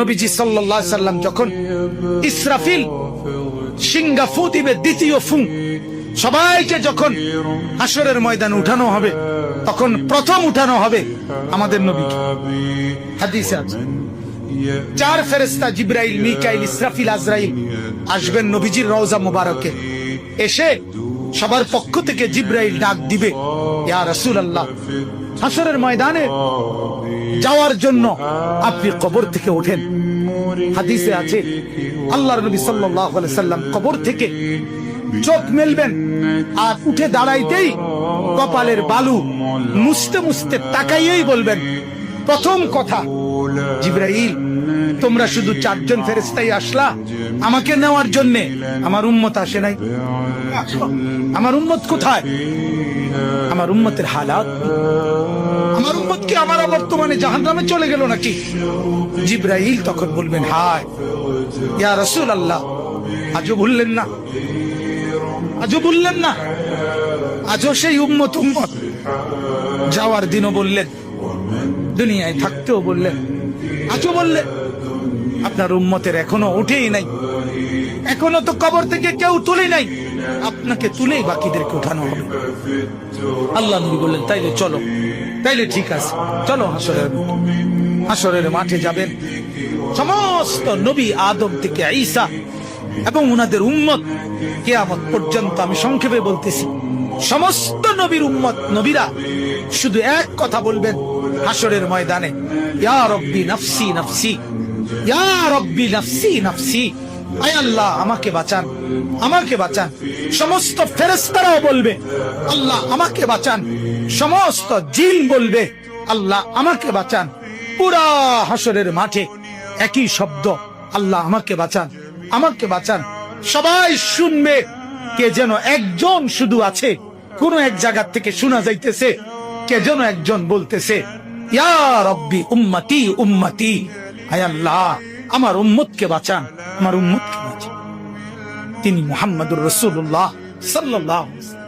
নবীজি সাল্লাল্লাহু আলাইহি সাল্লাম যখন ইসরাফিল সিংহা ফু দিবে, দ্বিতীয় ফু, সবাইকে যখন হাসরের ময়দানে উঠানো হবে, তখন প্রথম উঠানো হবে আমাদের নবীকে। হাদিসে আছে 4 ফেরেশতা জিবরাইল, মিকাইল, ইসরাফিল, আজরাইল আসবেন নবীজির রওজা মুবারকে। এসে সবার পক্ষ থেকে জিবরাইল ডাক দিবে, ইয়া রাসূলুল্লাহ, হাসরের ময়দানে যাওয়ার জন্য আপনি কবর থেকে ওঠেন। হাদিসে আছে আল্লাহর নবী সাল্লাল্লাহু আলাইহি সাল্লাম কবর থেকে চোখ মেলবেন আর উঠে দাঁড়াইতেই কপালের বালু মুছতে মুছতে তাকাইয়েই বলবেন প্রথম কথা, জিবরাইল, তোমরা শুধু 4 জন ফেরেশতাই আসলা আমাকে নেওয়ার জন্য, আমার উম্মত আসে নাই। আমার উম্মত কোথায়? আমার উম্মতের হালাত, আমার উম্মত কি আমার বর্তমানে জাহান্নামে চলে গেল নাকি? জিবরাইল তখন বলবেন, হায় ইয়া রাসূলুল্লাহ, আজও ভুললেন না, আজও বললেন না, আজও সেই উম্মত উম্মত। যাওয়ার দিনও বললেন, দুনিয়ায় থাকতেও বললেন, আজও বললেন। আপনার উম্মতের এখনো উঠেই নাই, এখনো তো কবর থেকে কেউ তুলে নাই, আপনাকে তুলেই বাকিদেরকে উঠানো হবে। আল্লাহ নবী বললেন, তাইলে চলো, তাইলে ঠিক আছে, চলো হাসরের মাঠে যাবেন। সমস্ত নবী আদম থেকে ঈসা এবং উনাদের উম্মত কিয়ামত পর্যন্ত, আমি সংক্ষেপে বলতেছি, সমস্ত নবীর উম্মত, নবীরা শুধু এক কথা বলবেন হাসরের ময়দানে, ইয়া রব্বি নাফসি নাফসি, ইয়া রব্বি নাফসি নাফসি, আয় আল্লাহ আমাকে বাঁচান, আমাকে বাঁচান। সমস্ত ফেরেশতারাও বলবে, আল্লাহ আমাকে বাঁচান। সমস্ত জিন বলবে, আল্লাহ আমাকে বাঁচান। পুরা হাসরের মাঠে একই শব্দ, আল্লাহ আমাকে বাঁচান, আমাকে বাঁচান। সবাই শুনবে, কে যেন একজন শুধু আছে, কোন এক জায়গা থেকে শোনা যাইতেছে, কে যেন একজন বলতেছে, ইয়া রব্বি উম্মতি উম্মতি, আয় আল্লাহ আমার উম্মতকে বাঁচান, আমার উম্মতকে বাঁচান। তিনি মুহাম্মদুর রাসূলুল্লাহ সাল্লাল্লাহু আলাইহি ওয়াসাল্লাম।